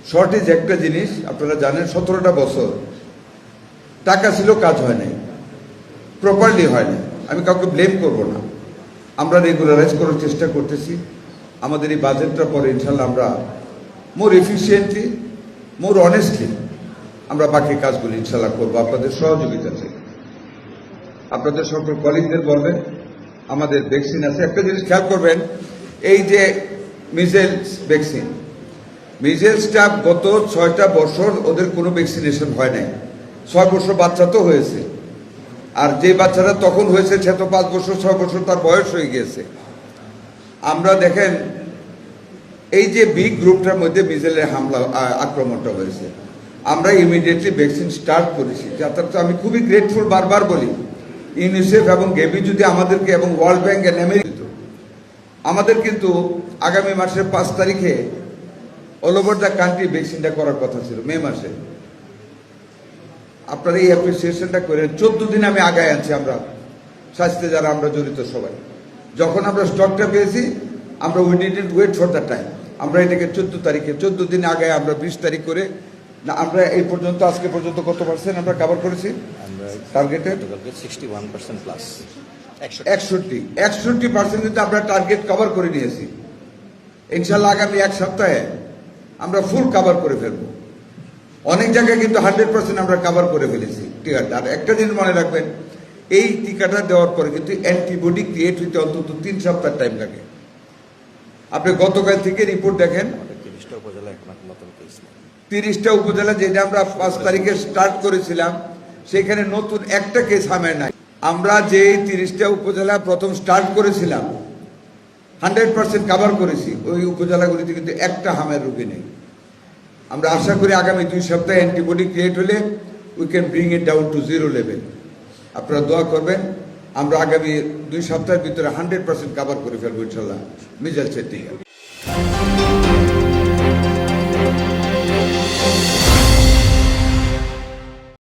Shortage একটা জিনিস আপনারা জানেন, 17টা বছর টাকা ছিল, কাজ হয় নাই, প্রপারলি হয় না। আমি কাউকে ব্লেম করব না। আমরা রেগুলারাইজ করার চেষ্টা করতেছি। আমাদের এই বাজেটটা পরে ইনশাল্লাহ আমরা মোর এফিসিয়েন্টলি, মোর অনেস্টলি আমরা বাকি কাজগুলি ইনশাল্লাহ করবো আপনাদের সহযোগিতাতে। আপনাদের সকল কলিগদের বলবেন আমাদের ভ্যাকসিন আছে। একটা জিনিস খেয়াল করবেন, এই যে মিজেলস ভ্যাকসিন, মিজেলসটা গত 6টা বছর ওদের কোনো ভ্যাকসিনেশন হয় নাই। 6 বছর বাচ্চা তো হয়েছে, আর যে বাচ্চারা তখন হয়েছে সে তো 5 বছর 6 বছর তার বয়স হয়ে গিয়েছে। আমরা দেখেন এই যে বিগ গ্রুপটার মধ্যে মিজেলের আক্রমণটা হয়েছে, আমরা ইমিডিয়েটলি ভ্যাকসিন স্টার্ট করেছি। যাতে আমি খুবই গ্রেটফুল, বারবার বলি, ইউনিসেফ এবং গেবি যদি আমাদেরকে এবং ওয়ার্ল্ড ব্যাংক এন্ড আমেরিকা, আমাদের কিন্তু আগামী মাসের 5 তারিখে অল ওভার দ্য কান্ট্রি ভ্যাকসিনটা করার কথা ছিল, মে মাসে। আপনারা এই অ্যাপ্রিসিয়েশনটা করে 14 দিন আমি আগায় আনছি। আমরা স্বাস্থ্যে যারা আমরা জড়িত সবাই, যখন আমরা স্টকটা পেয়েছি, আমরা we didn't wait for the time, আমরা এটাকে 14 তারিখে 14 দিন আগে আমরা 20 তারিখ করে না, আমরা এই পর্যন্ত আজকে পর্যন্ত কত পার্সেন্ট আমরা কভার করেছি? টার্গেটেড 61% প্লাস 61% কিন্তু আমরা টার্গেট কভার করে নিয়েছি। ইনশাল্লাহ আগামী 1 সপ্তাহে আমরা ফুল কভার করে ফেলবো। অনেক জায়গায় কিন্তু 100% আমরা কভার করে ফেলেছি টিকাটা। আর একটা জিনিস মনে রাখবেন, এই টিকাটা দেওয়ার পরে কিন্তু অ্যান্টিবডি ক্রিয়েট হইতে অন্তত 3 সপ্তাহ টাইম লাগে। আপনি গতকাল থেকে রিপোর্ট দেখেন, 30টা উপজেলা এখন নতুন কেস নেই। 30টা উপজেলা যেটা আমরা 5 তারিখে স্টার্ট করেছিলাম, সেখানে নতুন একটা কেস হামে নাই। আমরা যে 30টা উপজেলা প্রথম স্টার্ট করেছিলাম 100% কভার করেছি, ওই উপজেলাগুলিতে কিন্তু একটা হামের রোগী নেই। আমরা আশা করি আগামী 2 সপ্তাহে অ্যান্টিবডি ক্রিয়েট হলে we can bring it down to 0 level. আপনারা দোয়া করবেন, আমরা আগামী 2 সপ্তাহের ভিতরে 100% কভার করে ফেলবো ইনশাল্লাহ মিজেলসের টিকা।